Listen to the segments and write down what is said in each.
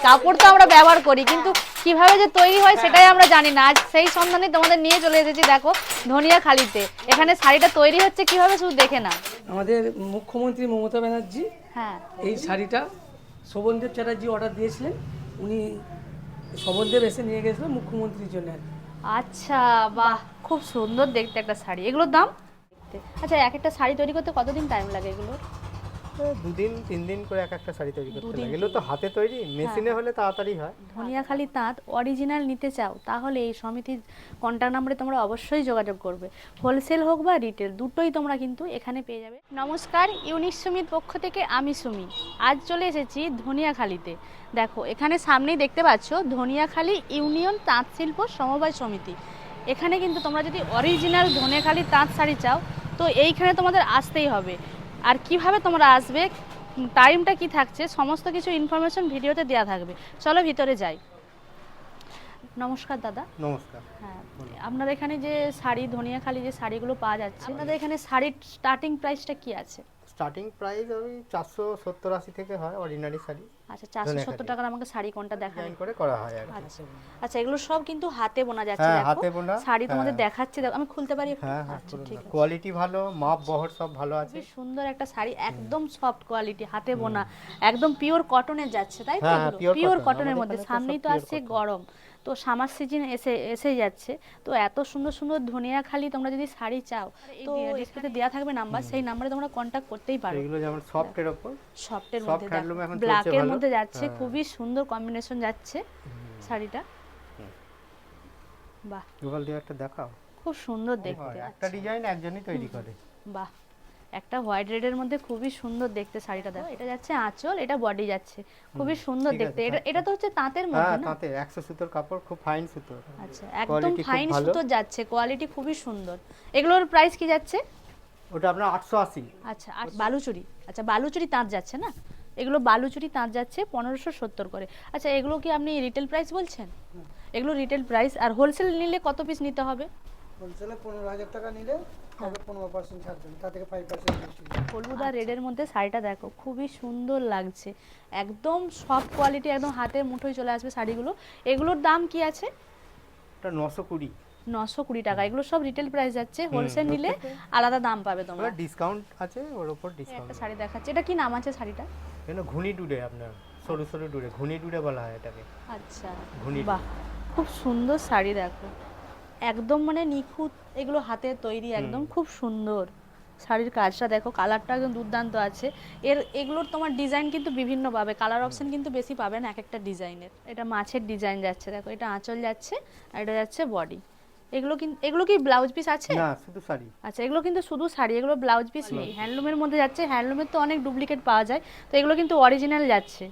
কাপড় তো আমরা ব্যবহার করি, কিন্তু কিভাবে যে তৈরি হয় সেটাই আমরা জানি না। আজ সেই সন্ধানে তোমাদের নিয়ে চলে এসেছি। দেখো ধনিয়াখালীতে এখানে শাড়িটা তৈরি হচ্ছে কিভাবে, শুধু দেখে না। আমাদের মুখ্যমন্ত্রী মমতা ব্যানার্জি হ্যাঁ, এই শাড়িটা শোভনদেব চ্যাটার্জি অর্ডার দিয়েছিলেন, উনি শোভনদেব এসে নিয়ে গেছিলেন মুখ্যমন্ত্রীর জন্য আর কি। আচ্ছা, বাহ, খুব সুন্দর দেখতে একটা শাড়ি। এগুলোর দাম? আচ্ছা, এক একটা শাড়ি তৈরি করতে কতদিন টাইম লাগে এগুলো? 2-3 দিন করে এক একটা শাড়ি তৈরি করতে লাগে। এগুলো তো হাতে তৈরি, মেশিনে হলে তাড়াতাড়ি হয়। ধনিয়াখালী তাঁত অরিজিনাল নিতে চাও তাহলে এই সমিতির কন্ট্যাক্ট নম্বরে তোমরা অবশ্যই যোগাযোগ করবে। হোলসেল হোক বা রিটেল, দুটোই তোমরা কিন্তু এখানে পেয়ে যাবে। নমস্কার, ইউনিক সুমির পক্ষ থেকে আমি সুমি। আজ চলে এসেছি ধনিয়াখালীতে। দেখো এখানে সামনেই দেখতে পাচ্ছ ধনিয়াখালী ইউনিয়ন তাঁত শিল্প সমবায় সমিতি। এখানে কিন্তু তোমরা যদি অরিজিনাল ধনিয়াখালী তাঁত শাড়ি চাও তো এইখানে তোমাদের আসতেই হবে। আর কিভাবে তোমরা আসবে, টাইমটা কি থাকছে, সমস্ত কিছু ইনফরমেশন ভিডিওতে দেওয়া থাকবে। চলো ভিতরে যাই। নমস্কার দাদা। নমস্কার। হ্যাঁ, আপনাদের এখানে যে শাড়ি ধনিয়াখালী যে শাড়িগুলো পাওয়া যাচ্ছে, আপনাদের এখানে শাড়ির স্টার্টিং প্রাইসটা কি আছে? স্টার্টিং প্রাইস ওই 470-80 থেকে হয় অর্ডিনারি শাড়ি। আচ্ছা, 470 টাকার আমাকে শাড়ি কোনটা দেখাবেন? ডিজাইন করে করা হয় আর কি। আচ্ছা আচ্ছা, এগুলো সব কিন্তু হাতে বোনা যাচ্ছে। হ্যাঁ, দেখো হাতে বোনা। শাড়ি তোমাদের দেখাচ্ছি, দেখো আমি খুলতে পারি একটু? হ্যাঁ হ্যাঁ, আচ্ছা, ঠিক আছে। কোয়ালিটি ভালো, মাপ বহর সব ভালো আছে। খুবই সুন্দর একটা শাড়ি, একদম সফট কোয়ালিটি, হাতে বোনা, একদম পিওর কটনের যাচ্ছে, তাই তো? হ্যাঁ, পিওর cotton। কটনের আমাদের মধ্যে। এখানে তো সামনেই সব তো pure আসছে cotton। গরম, তো সামার সিজন এসে যাচ্ছে। তো এত সুন্দর সুন্দর ধনিয়াখালী তোমরা যদি শাড়ি চাও তো ডিসপ্লেতে দেওয়া থাকবে নাম্বার, সেই নাম্বারে তোমরা কন্ট্যাক্ট করতেই পারো। এগুলো যেমন সফটের উপর, সফটের সফট মধ্যে হ্যান্ডলুম এখন চলছে ব্ল্যাকের ভালো। মধ্যে যাচ্ছে, হ্যাঁ। খুবই সুন্দর কম্বিনেশন যাচ্ছে শাড়িটা। বাহ, গুগল দিয়ে একটা দেখাও। খুব সুন্দর দেখতে। একটা ডিজাইন একজনই তৈরি করে। বাহ, একটা হোয়াইট রেডের মধ্যে খুবই সুন্দর দেখতে শাড়িটা। দেখো এটা যাচ্ছে আঁচল, এটা বডি যাচ্ছে, খুবই সুন্দর ঠিক দেখতে। আছে, এটা এটা তো হচ্ছে তাঁতের হ্যাঁ মধ্যে না? তাতে 100 সুতোর কাপড়, খুব ফাইন সুতো। আচ্ছা, একদম Quality খুব ফাইন ভালো। সুতো যাচ্ছে, কোয়ালিটি খুবই সুন্দর। এগুলোর প্রাইস কি যাচ্ছে? ওটা আপনার 880। আচ্ছা, আর বালুচুরি? আচ্ছা, বালুচুরি তাঁত যাচ্ছে না? এগুলো বালুচুরি তাঁত যাচ্ছে 1570 করে। আচ্ছা, এগুলো কি আপনি রিটেল প্রাইস বলছেন? এগুলো রিটেল প্রাইস। আর হোলসেল নিলে কত পিস নিতে হবে? হোলসেলে 15,000 টাকা নিলে হবে 15% ছাড় দেবেন, তা থেকে 5% ডিসকাউন্ট। হলুদ আর রেডের মধ্যে শাড়িটা দেখো, খুবই সুন্দর লাগছে, একদম সফট কোয়ালিটি, একদম হাতের মুঠোয় চলে আসবে শাড়িগুলো। এগুলোর দাম কি আছে? ওটা 920। 920 টাকা। এগুলো সব রিটেল প্রাইস যাচ্ছে, হোলসেল নিলে আলাদা দাম পাবে তোমরা। ওটা ডিসকাউন্ট আছে, ওর উপর ডিসকাউন্ট। একটা শাড়ি দেখাচ্ছে, এটা কি নাম আছে শাড়িটা? কেন ঘুনি ডুডে, আপনার সরু সরু ডুডে, ঘুনি ডুডে বলা হয় এটাকে। আচ্ছা, ঘুনি। বাহ, খুব সুন্দর শাড়ি দেখো, একদম মানে নিখুঁত, এগুলো হাতের তৈরি, একদম খুব সুন্দর শাড়ির কাজটা দেখো, কালারটা একদম দুর্দান্ত আছে। এগুলোর তোমার ডিজাইন কিন্তু বিভিন্ন পাবে, কালার অপশন কিন্তু বেশি পাবে না এক একটা ডিজাইনের। এটা মাছের ডিজাইন যাচ্ছে, দেখো এটা আঁচল যাচ্ছে, আর এটা যাচ্ছে বডি। এগুলো কি ব্লাউজ পিস আছে? না, শুধু শাড়ি। আচ্ছা, এগুলো কিন্তু শুধু শাড়ি, এগুলো ব্লাউজ পিস নেই। হ্যান্ডলুমের মধ্যে যাচ্ছে, হ্যান্ডলুমের তো অনেক ডুপ্লিকেট পাওয়া যায়, তো এগুলো কিন্তু অরিজিনাল যাচ্ছে,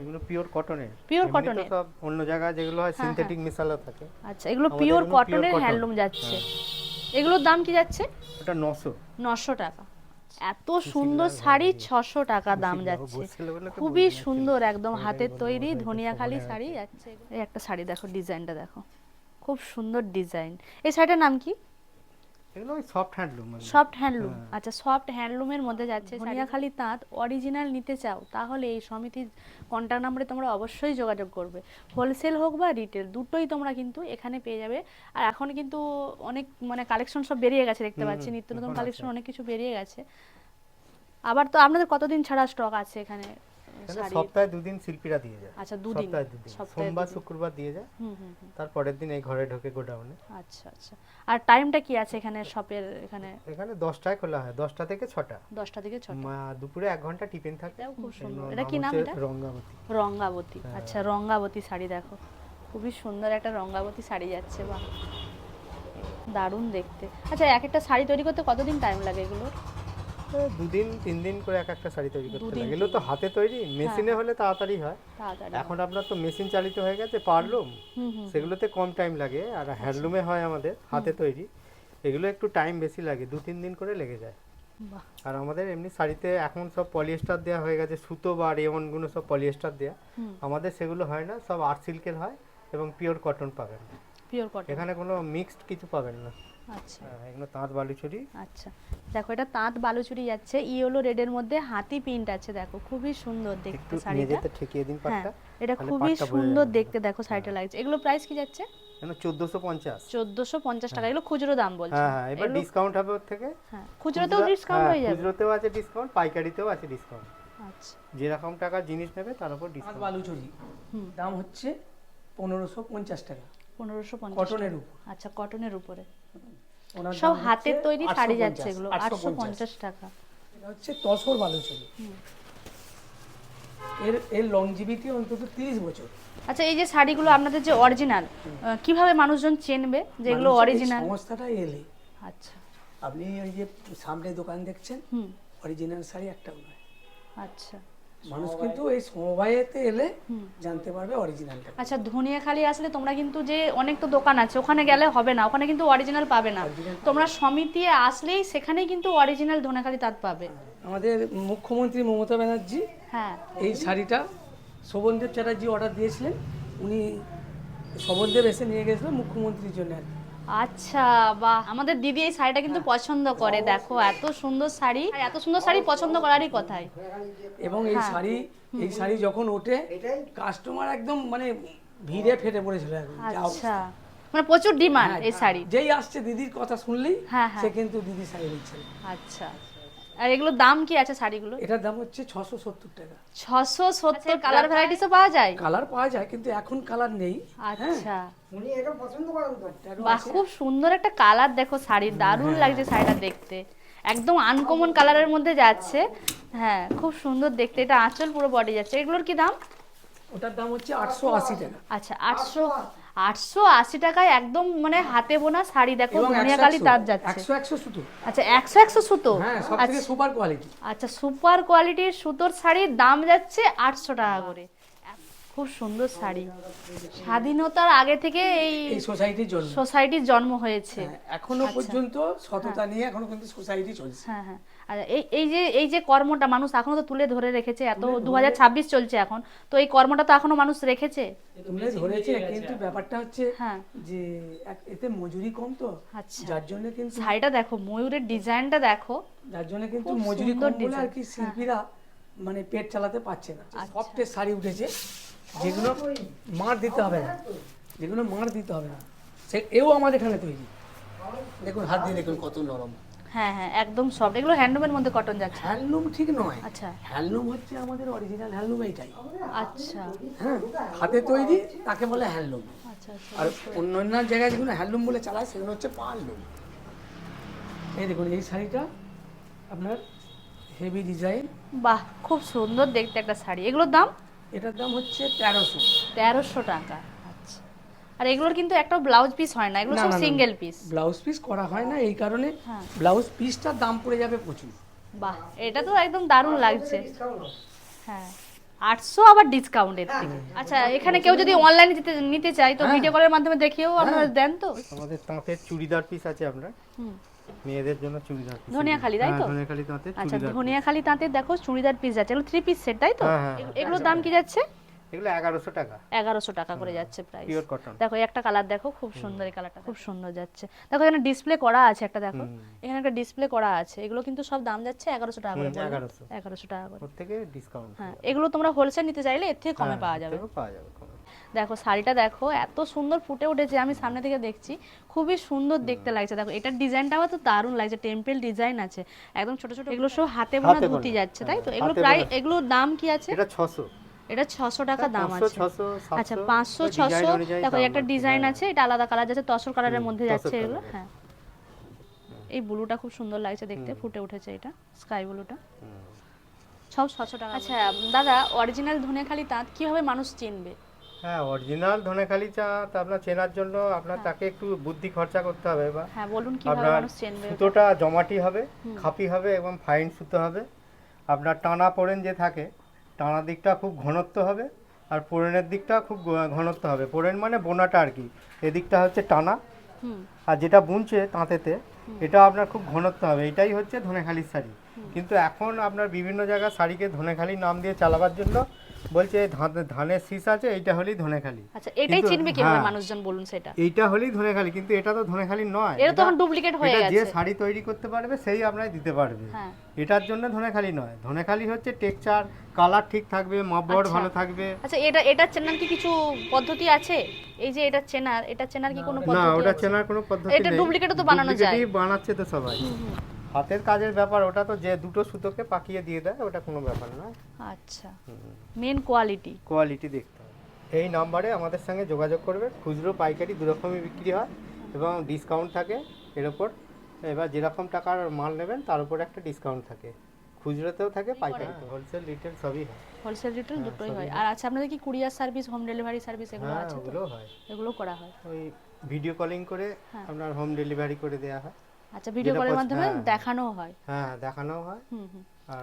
এগুলো পিওর কটনের। পিওর এমনি তো কটনের। সব অন্য জায়গায় যেগুলো হয় সিনথেটিক মেশালো থাকে। আচ্ছা, এগুলো আমাদের পিওর এগুলো কটনের pure cotton। হ্যান্ডলুম যাচ্ছে। এগুলোর দাম কি যাচ্ছে? ওটা 900। 900 টাকা। এত সুন্দর শাড়ি 600 টাকা দাম যাচ্ছে, খুবই সুন্দর, একদম হাতের তৈরি ধনিয়াখালী শাড়ি যাচ্ছে। এই একটা শাড়ি দেখো, ডিজাইনটা দেখো, খুব সুন্দর ডিজাইন। এই শাড়িটার নাম কি? এগুলো ওই সফট হ্যান্ডলুম। Soft handloom. আচ্ছা, সফট হ্যান্ডলুমের মধ্যে যাচ্ছে। ধনিয়াখালী তাঁত অরিজিনাল নিতে চাও তাহলে এই সমিতির কন্ট্যাক্ট নম্বরে তোমরা অবশ্যই যোগাযোগ করবে। হোলসেল হোক বা রিটেল, দুটোই তোমরা কিন্তু এখানে পেয়ে যাবে। আর এখন কিন্তু অনেক মানে কালেকশন সব বেরিয়ে গেছে, দেখতে পাচ্ছি নিত্য নতুন কালেকশন অনেক কিছু বেরিয়ে গেছে। আবার তো আপনাদের কতদিন ছাড়া স্টক আছে এখানে শাড়ি? সপ্তাহে 2 দিন শিল্পীরা দিয়ে যায়। আচ্ছা, দুদিন, সপ্তাহে 2 দিন, সোমবার শুক্রবার দিয়ে যায়। তারপরের দিন এই ঘরে ঢোকে গোডাউনে। আচ্ছা আচ্ছা, আর টাইমটা কি আছে এখানে শপের? এখানে এখানে 10টায় খোলা হয়, 10টা থেকে 6টা। 10টা থেকে 6টা। দুপুরে 1 ঘন্টা টিফিন থাকে। এটাও খুব সুন্দর। এর এটা কি নাম? এটা রঙ্গাবতী। রঙ্গাবতী। আচ্ছা, রঙ্গাবতী শাড়ি দেখো, খুবই সুন্দর একটা রঙ্গাবতী শাড়ি যাচ্ছে, বাহ, দারুণ দেখতে। আচ্ছা, এক একটা শাড়ি তৈরি করতে কতদিন টাইম লাগে এগুলো? 2-3 দিন করে এক একটা শাড়ি তৈরি করতে 2-3 লাগে। এগুলো তো হাতে তৈরি, মেশিনে হলে তাড়াতাড়ি হয়। তাড়াতাড়ি। এখন আপনার তো মেশিন চালিত হয়ে গেছে, পারলুম, সেগুলোতে কম টাইম লাগে। আর হ্যান্ডলুমে হয় আমাদের হাতে তৈরি, এগুলো একটু টাইম বেশি লাগে, 2-3 দিন করে লেগে যায়। বাহ, আর আমাদের এমনি শাড়িতে এখন সব পলিয়েস্টার দেওয়া হয়ে গেছে, সুতো বা রেয়নগুলো সব পলিয়েস্টার দেওয়া। আমাদের সেগুলো হয় না, সব আর্ট সিল্কের হয় এবং পিওর কটন পাবেন। Pure cotton. এখানে কোনো মিক্সড কিছু পাবেন না। আচ্ছা এগুলো তাঁত বালুচরি। আচ্ছা, দেখো এটা তাঁত বালুচুরি যাচ্ছে ইয়েলো রেডের মধ্যে হাতি প্রিন্ট আছে, দেখো খুবই সুন্দর দেখতে একটু শাড়িটা। মেঝেতে ঠেকিয়ে দিন হ্যাঁ পাটটা, এটা তাহলে খুবই পাটটা বোঝা সুন্দর যাবে। দেখতে, দেখো শাড়িটা লাগছে। এগুলো প্রাইস কি যাচ্ছে? এগুলো 1450। 1450 টাকা, এগুলো খুচরো দাম বলছে। হ্যাঁ হ্যাঁ, এবার ডিসকাউন্ট হবে ওর থেকে। হ্যাঁ খুচরোতেও ডিসকাউন্ট হয়ে যাবে। খুচরোতেও আছে ডিসকাউন্ট, পাইকারিতেও আছে ডিসকাউন্ট। আচ্ছা যেরকম টাকার জিনিস নেবে তার উপর তাঁত ডিসকাউন্ট। বালুচরি দাম হচ্ছে 1550 টাকা 1550 কটনের উপর। আচ্ছা কটনের উপরে ওনার সব দাম হাতের হচ্ছে তৈরি শাড়ি যাচ্ছে 850, এগুলো 850 850 টাকা। এটা হচ্ছে তসর বালুচরি। এর লংজিভিটি অন্তত 30 বছর। আচ্ছা এই যে শাড়িগুলো আপনাদের যে অরিজিনাল, কিভাবে মানুষজন চিনবে যে এগুলো মানুষের এই অরিজিনাল? সংস্থাটা এলে আচ্ছা আপনি ওই যে সামনে দোকান দেখছেন, অরিজিনাল শাড়ি একটাও নয়। আচ্ছা মানুষ কিন্তু এই সমবায়েতে এলে জানতে পারবে অরিজিনালটা। আচ্ছা ধনিয়াখালি আসলে তোমরা কিন্তু যে অনেক তো দোকান আছে ওখানে গেলে হবে না, ওখানে কিন্তু অরিজিনাল পাবে না। তোমরা সমিতি আসলেই সেখানেই কিন্তু অরিজিনাল ধনিয়াখালি তাঁত পাবে। আমাদের মুখ্যমন্ত্রী মমতা ব্যানার্জি হ্যাঁ এই শাড়িটা শোভনদেব চ্যাটার্জি অর্ডার দিয়েছিলেন, উনি শোভনদেব এসে নিয়ে গেছিলেন মুখ্যমন্ত্রীর জন্য আর কি। আচ্ছা বাহ, আমাদের দিদি এই শাড়িটা কিন্তু পছন্দ করে, দেখো এত সুন্দর শাড়ি, আর এত সুন্দর শাড়ি পছন্দ করারই কথাই। এবং এই শাড়ি যখন ওঠে কাস্টমার একদম মানে ভিড়ে ফেটে পড়েছিল একদম। আচ্ছা মানে প্রচুর ডিমান্ড এই শাড়ি। যেই আসছে দিদির কথা শুনলেই হ্যাঁ, সে কিন্তু দিদি শাড়ি নিচ্ছে। আচ্ছা আর এগুলোর দাম কি আছে শাড়িগুলো? এটার দাম হচ্ছে 670 টাকা। 670। কালার ভ্যারাইটিসও পাওয়া যায়? কালার পাওয়া যায় কিন্তু এখন কালার নেই। আচ্ছা উনি এটা পছন্দ করেন তো। বাহ খুব সুন্দর একটা কালার, দেখো শাড়ির দারুণ লাগছে শাড়িটা দেখতে, একদম আনকমন কালারের মধ্যে যাচ্ছে। হ্যাঁ খুব সুন্দর দেখতে, এটা আঁচল পুরো বডি যাচ্ছে। এগুলোর কি দাম? ওটার দাম হচ্ছে 880 টাকা। আচ্ছা 880 টাকায় একদম মানে হাতে বোনা শাড়ি, দেখো ধনিয়াখালি তাঁত যাচ্ছে। 100 সুতো। আচ্ছা 100 সুতো। হ্যাঁ সবথেকে সুপার কোয়ালিটি। আচ্ছা সুপার কোয়ালিটির সুতোর শাড়ির দাম যাচ্ছে 800 টাকা করে। খুব সুন্দর শাড়ি, স্বাধীনতার আগে থেকে এই সোসাইটির জন্ম হয়েছে। এখনো পর্যন্ত সততা নিয়ে এখনো কিন্তু সোসাইটি চলছে। হ্যাঁ হ্যাঁ আর এই যে কর্মটা মানুষ এখনো তো তুলে ধরে রেখেছে, এত 2026 চলছে এখন, তো এই কর্মটা তো এখনো মানুষ রেখেছে, তুলে ধরেছে। কিন্তু ব্যাপারটা হচ্ছে যে এতে মজুরি কম তো, আচ্ছা যার জন্য কিন্তু শাড়িটা দেখো, ময়ূরের ডিজাইনটা দেখো, যার জন্য কিন্তু মজুরি কম বলে আর কি শিল্পীরা মানে পেট চালাতে পারছে না। সফটের শাড়ি উঠেছে যেগুলো মার দিতে হবে না, সে এও আমাদের এখানে তৈরি। দেখুন হাত দিয়ে দেখুন কত নরম। হ্যাঁ হ্যাঁ একদম সফট। এগুলো হ্যান্ডলুমের মধ্যে কটন যাচ্ছে? হ্যান্ডলুম ঠিক নয়। আচ্ছা হ্যান্ডলুম হচ্ছে আমাদের অরিজিনাল হ্যান্ডলুম এইটাই। আচ্ছা হ্যাঁ হাতে তৈরি তাকে বলে হ্যান্ডলুম। আচ্ছা আচ্ছা আর অন্যান্য জায়গায় যেগুলো হ্যান্ডলুম বলে চালায় সেগুলো হচ্ছে পারলুম। এই দেখুন এই শাড়িটা আপনার হেভি ডিজাইন। বাহ খুব সুন্দর দেখতে একটা শাড়ি। এগুলোর দাম? এটার দাম হচ্ছে 1300। 1300 টাকা। আচ্ছা আর এগুলোর কিন্তু একটা ব্লাউজ পিস হয় না, এগুলো সব সিঙ্গেল পিস। ব্লাউজ পিস করা হয় না এই কারণে ব্লাউজ পিসটার দাম পড়ে যাবে প্রচুর। বাহ এটা তো একদম দারুণ লাগছে। হ্যাঁ 800 আবার ডিসকাউন্টের থেকে। আচ্ছা এখানে কেউ যদি অনলাইনে নিতে চায় তো ভিডিও কলের মাধ্যমে দেখিয়েও আপনারা দেন তো? আমাদের তাঁতের চুড়িদার পিস আছে আপনার, মেয়েদের জন্য চুড়িদার পিস। ধনিয়াখালি তাই তো? ধনিয়াখালি তাঁতের আচ্ছা চুড়িদার। ধনিয়াখালি তাঁতের দেখো চুড়িদার পিস যাচ্ছে, এগুলো 3 পিস সেট তাই তো? এগুলোর দাম কি যাচ্ছে? এগুলো 1100 টাকা। 1100 টাকা করে যাচ্ছে প্রাইস। Pure cotton. দেখো একটা কালার দেখো খুব সুন্দর, এই কালারটা খুব সুন্দর যাচ্ছে। দেখো এখানে ডিসপ্লে করা আছে একটা, দেখো এখানে একটা ডিসপ্লে করা আছে। এগুলো কিন্তু সব দাম যাচ্ছে 1100 টাকা করে। 1100 টাকা করে। ওর থেকে ডিসকাউন্ট। হ্যাঁ এগুলো তোমরা হোলসেল নিতে চাইলে এর থেকে কমে পাওয়া যাবে। দেখো শাড়িটা দেখো এত সুন্দর ফুটে উঠেছে, আমি সামনে থেকে দেখছি খুবই সুন্দর দেখতে লাগছে। দেখো এটার ডিজাইনটাও তো দারুণ লাগছে, টেম্পল ডিজাইন আছে একদম ছোট ছোট। এগুলো সব হাতে বোনা ধুতি যাচ্ছে তাই তো? এগুলো প্রায় এগুলোর দাম কি আছে? এটা 600। এটা 600 টাকা দাম আছে। 600 আচ্ছা 500 600। দেখো একটা ডিজাইন আছে, এটা আলাদা কালার যাচ্ছে, তসর কালারের মধ্যে যাচ্ছে এগুলো। হ্যাঁ এই ব্লুটা খুব সুন্দর লাগছে দেখতে, ফুটে উঠেছে এটা স্কাই ব্লুটা। সব 600 টাকা। আচ্ছা দাদা অরিজিনাল ধনিয়াখালি তাঁত কিভাবে মানুষ চিনবে? হ্যাঁ অরিজিনাল ধনেখালি চাঁদ আপনার চেনার জন্য আপনার তাকে একটু বুদ্ধি খরচা করতে হবে। বা হ্যাঁ বলুন কিভাবে মানুষ চিনবে? সুতোটা জমাটি হবে, খাপি হবে এবং ফাইন সুতো হবে। আপনার টানা পোড়েন যে থাকে, টানা দিকটা খুব ঘনত্ব হবে আর পোড়েনের দিকটা খুব ঘনত্ব হবে। পোড়েন মানে বোনাটা আর কি, এদিকটা হচ্ছে টানা আর যেটা বুনছে তাঁতেতে এটা আপনার খুব ঘনত্ব হবে। এটাই হচ্ছে ধনেখালির শাড়ি। কিন্তু এখন আপনার বিভিন্ন জায়গায় শাড়িকে ধনেখালি নাম দিয়ে চালাবার জন্য বলছে ধানের শীষ আছে, এইটা হলেই ধনেখালি। আচ্ছা, এটাই চিনবে কিভাবে মানুষজন, বলুন সেটা? এইটা হলেই ধনেখালি, কিন্তু এটা তো ধনেখালি নয়, এটা তো এখন ডুপ্লিকেট হয়ে এটা যে গেছে। শাড়ি তৈরি করতে পারবে সেই আপনাই দিতে পারবে। হ্যাঁ, এটার জন্য ধনেখালি নয়, ধনেখালি হচ্ছে টেক্সচার, কালার ঠিক থাকবে, মাপবর ভালো থাকবে। আচ্ছা, এটা চেনার কি কিছু পদ্ধতি আছে? এই যে এটা চেনার কি কোনো না, পদ্ধতি ওটা আছে? চেনার কোনো পদ্ধতি এটা নেই, ডুপ্লিকেটও তো বানানো যায়। ডুপ্লিকেটই বানাচ্ছে তো সবাই। হাতের কাজের ব্যাপার, ওটা তো যে দুটো সুতোকে পাকিয়ে দিয়ে দেয়, ওটা কোনো ব্যাপার নয়। আচ্ছা, মেন কোয়ালিটি দেখতে হবে। এই নাম্বারে আমাদের সঙ্গে যোগাযোগ করবে। খুচরো পাইকারি দু রকমই বিক্রি হয় এবং ডিসকাউন্ট থাকে এর ওপর। এবার যেরকম টাকার মাল নেবেন তার উপর একটা ডিসকাউন্ট থাকে, খুচরোতেও থাকে, পাইকারি, হোলসেল রিটেল সবই হয়। হোলসেল রিটেল দুটোই হয়। আর আচ্ছা, আপনাদের কি courier service, home delivery service এগুলো হ্যাঁ, আছে? তো ওগুলো হয়, এগুলো করা হয়। ওই ভিডিও কলিং করে আপনার হোম ডেলিভারি করে দেওয়া হয়। আচ্ছা, ভিডিও কলের মাধ্যমে দেখানোও হয়। হ্যাঁ, দেখানোও হয়।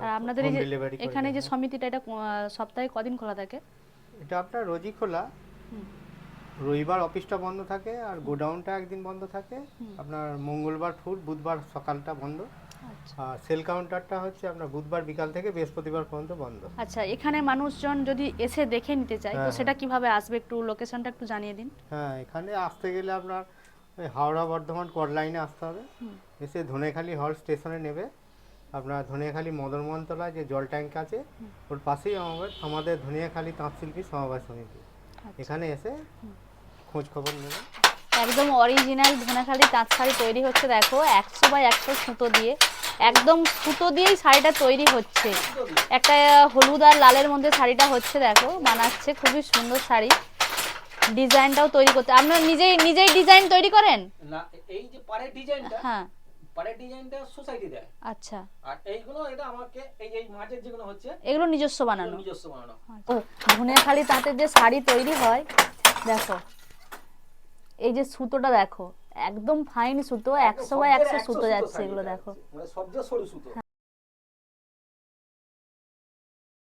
আর আপনাদের এই যে এখানে যে সমিতিটা, এটা সপ্তাহে কদিন খোলা থাকে? এটা আপনার রোজই খোলা, রবিবার অফিসটা বন্ধ থাকে আর গোডাউনটা একদিন বন্ধ থাকে। আপনার মঙ্গলবার ফুল, বুধবার সকালটা বন্ধ। আর সেল কাউন্টারটা হচ্ছে আপনার বুধবার বিকাল থেকে বৃহস্পতিবার পর্যন্ত বন্ধ। আচ্ছা, এখানে মানুষজন যদি এসে দেখে নিতে চায় তো সেটা কিভাবে আসবে, একটু লোকেশনটা একটু জানিয়ে দিন। হ্যাঁ, এখানে আসতে গেলে আপনার ওই হাওড়া বর্ধমান কর লাইনে আসতে হবে। এসে ধনেখালি হল স্টেশনে নেবে। আপনার ধনিয়াখালী মদনমোহন তলায় যে জল ট্যাঙ্ক আছে ওর পাশেই আমাদের ধনিয়াখালী তাঁতশিল্পী সমবায় সমিতি। এখানে এসে খোঁজ খবর নেবেন। একদম অরিজিনাল ধনেখালি তাঁত শাড়ি তৈরি হচ্ছে, দেখো 100/100 সুতো দিয়ে, একদম সুতো দিয়েই শাড়িটা তৈরি হচ্ছে। একটা হলুদ আর লালের মধ্যে শাড়িটা হচ্ছে, দেখো বানাচ্ছে, খুবই সুন্দর শাড়ি। ডিজাইনটাও তৈরি করতে আপনারা নিজেই ডিজাইন তৈরি করেন? না, এই যে পাড়ের ডিজাইনটা, হ্যাঁ, পাড়ের ডিজাইনটা সোসাইটি দেয়। আচ্ছা, আর এইগুলো এটা আমাকে এই মাঝের যেগুলো হচ্ছে এগুলো নিজস্ব বানানো? নিজস্ব বানানো। ধনেখালি তাঁতের যে শাড়ি তৈরি হয়, দেখো এই যে সুতোটা দেখো, একদম ফাইন সুতো, 100/100 সুতো যাচ্ছে, এগুলো দেখো। মানে সবচেয়ে সরু সুতো।